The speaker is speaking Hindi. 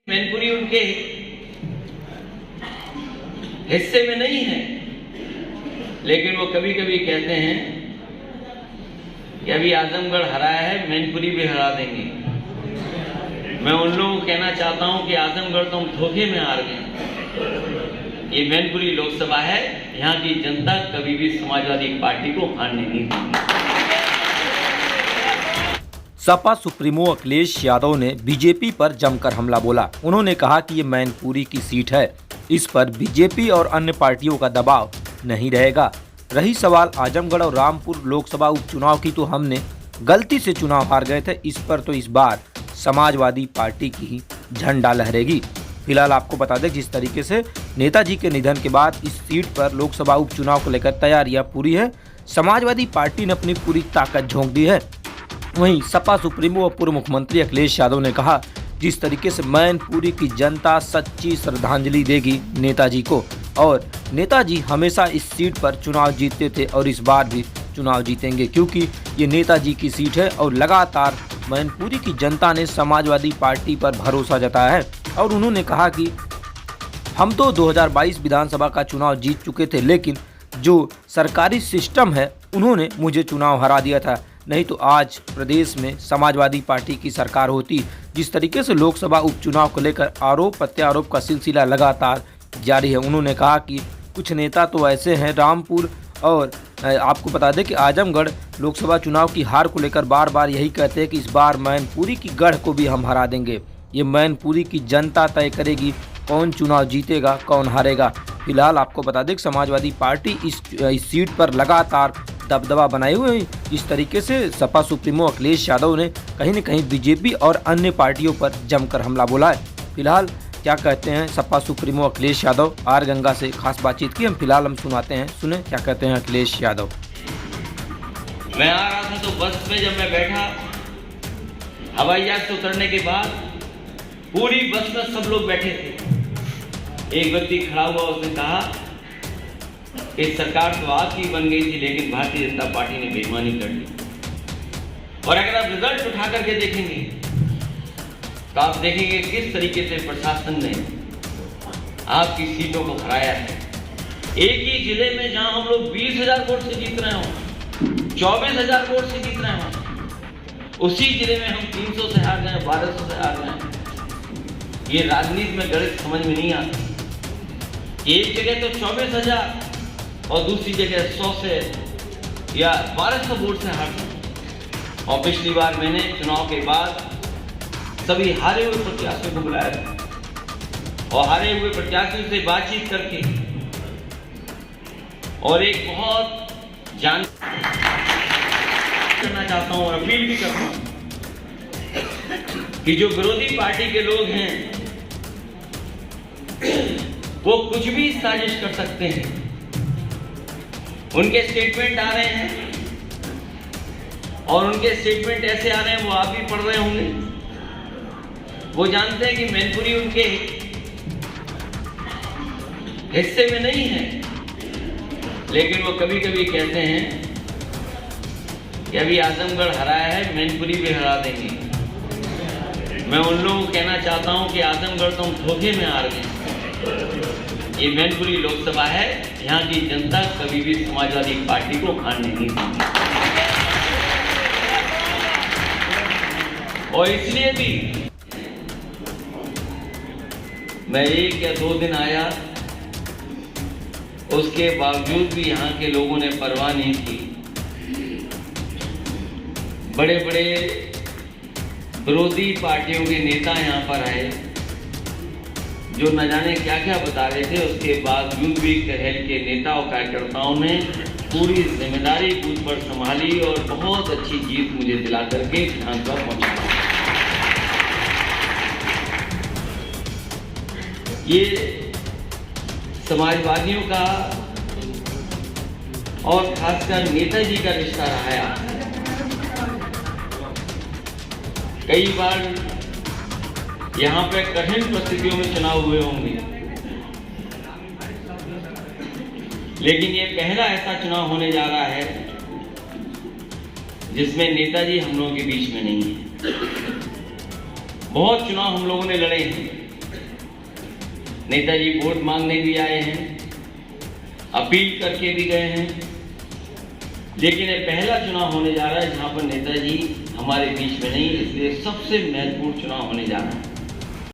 मैनपुरी उनके हिस्से में नहीं है, लेकिन वो कभी कभी कहते हैं कि अभी आजमगढ़ हराया है, मैनपुरी भी हरा देंगे। मैं उन लोगों को कहना चाहता हूं कि आजमगढ़ तो हम धोखे में हार गए। ये मैनपुरी लोकसभा है, यहाँ की जनता कभी भी समाजवादी पार्टी को हारने नहीं देगी। सपा सुप्रीमो अखिलेश यादव ने बीजेपी पर जमकर हमला बोला। उन्होंने कहा कि ये मैनपुरी की सीट है, इस पर बीजेपी और अन्य पार्टियों का दबाव नहीं रहेगा। रही सवाल आजमगढ़ और रामपुर लोकसभा उपचुनाव की, तो हमने गलती से चुनाव हार गए थे, इस पर तो इस बार समाजवादी पार्टी की ही झंडा लहरेगी। फिलहाल आपको बता दें, जिस तरीके से नेताजी के निधन के बाद इस सीट पर लोकसभा उपचुनाव को लेकर तैयारियां पूरी है। समाजवादी पार्टी ने अपनी पूरी ताकत झोंक दी है। वहीं सपा सुप्रीमो और पूर्व मुख्यमंत्री अखिलेश यादव ने कहा, जिस तरीके से मैनपुरी की जनता सच्ची श्रद्धांजलि देगी नेताजी को, और नेताजी हमेशा इस सीट पर चुनाव जीतते थे और इस बार भी चुनाव जीतेंगे, क्योंकि ये नेताजी की सीट है और लगातार मैनपुरी की जनता ने समाजवादी पार्टी पर भरोसा जताया है। और उन्होंने कहा कि हम तो 2022 विधानसभा का चुनाव जीत चुके थे, लेकिन जो सरकारी सिस्टम है उन्होंने मुझे चुनाव हरा दिया था, नहीं तो आज प्रदेश में समाजवादी पार्टी की सरकार होती। जिस तरीके से लोकसभा उपचुनाव को लेकर आरोप प्रत्यारोप का सिलसिला लगातार जारी है। उन्होंने कहा कि कुछ नेता तो ऐसे हैं, रामपुर और आपको बता दें कि आजमगढ़ लोकसभा चुनाव की हार को लेकर बार बार यही कहते हैं कि इस बार मैनपुरी की गढ़ को भी हम हरा देंगे। ये मैनपुरी की जनता तय करेगी कौन चुनाव जीतेगा, कौन हारेगा। फिलहाल आपको बता दें कि समाजवादी पार्टी इस सीट पर लगातार दबदबा बनाए हुए हैं। इस तरीके से सपा सुप्रीमो अखिलेश यादव ने कहीं न कहीं बीजेपी और अन्य पार्टियों पर जमकर हमला बोला है। फिलहाल क्या कहते हैं सपा सुप्रीमो अखिलेश यादव, आर गंगा से खास बातचीत की हम सुनाते हैं, सुने क्या कहते हैं अखिलेश यादव। मैं आ रहा था तो बस में जब मैं बैठा, हवाई जहाज से उतरने के बाद पूरी बस में सब लोग बैठे थे। एक व्यक्ति खड़ा हुआ, उसने कहा कि सरकार तो आपकी बन गई थी, लेकिन भारतीय जनता पार्टी ने बेईमानी कर दी। और अगर आप रिजल्ट उठा करके देखेंगे तो आप देखेंगे किस तरीके से प्रशासन ने आपकी सीटों को हराया है। एक ही जिले में जहां हम लोग 20,000 वोट से जीत रहे हो, 24,000 वोट से जीत रहे हो, उसी जिले में हम 300 से हार गए, 1200 से हार गए। ये राजनीति में गणित समझ में नहीं आता। एक जगह तो 24,000 और दूसरी जगह 100 से या 1200 वोट से हार गए। और पिछली बार मैंने चुनाव के बाद सभी हारे हुए प्रत्याशियों को बुलाया था और हारे हुए प्रत्याशियों से बातचीत करके और एक बहुत जान करना चाहता हूं और अपील भी करता हूं कि जो विरोधी पार्टी के लोग हैं वो कुछ भी साजिश कर सकते हैं। उनके स्टेटमेंट आ रहे हैं और उनके स्टेटमेंट ऐसे आ रहे हैं, वो आप भी पढ़ रहे होंगे। वो जानते हैं कि मैनपुरी उनके हिस्से में नहीं है, लेकिन वो कभी कभी कहते हैं कि अभी आजमगढ़ हराया है, मैनपुरी भी हरा देंगे। मैं उन लोगों को कहना चाहता हूं कि आजमगढ़ तो हम धोखे में हार गए। ये मैनपुरी लोकसभा है, यहाँ की जनता कभी भी समाजवादी पार्टी को हारने नहीं देगी। और इसलिए भी मैं 1 या 2 दिन आया, उसके बावजूद भी यहाँ के लोगों ने परवाह नहीं की। बड़े बड़े विरोधी पार्टियों के नेता यहाँ पर आए जो न जाने क्या क्या बता रहे थे। उसके बावजूद भी कहल के नेता और कार्यकर्ताओं ने पूरी जिम्मेदारी बूथ पर संभाली और बहुत अच्छी जीत मुझे दिला करके विधानसभा पहुंचा। ये समाजवादियों का और खासकर नेताजी का रिश्ता रहा है। कई बार यहाँ पे कठिन परिस्थितियों में चुनाव हुए होंगे, लेकिन ये पहला ऐसा चुनाव होने जा रहा है जिसमें नेताजी हम लोगों के बीच में नहीं है। बहुत चुनाव हम लोगों ने लड़े हैं, नेताजी वोट मांगने भी आए हैं, अपील करके भी गए हैं, लेकिन ये पहला चुनाव होने जा रहा है जहां पर नेताजी हमारे बीच में नहीं, इसलिए सबसे महत्वपूर्ण चुनाव होने जा रहा है।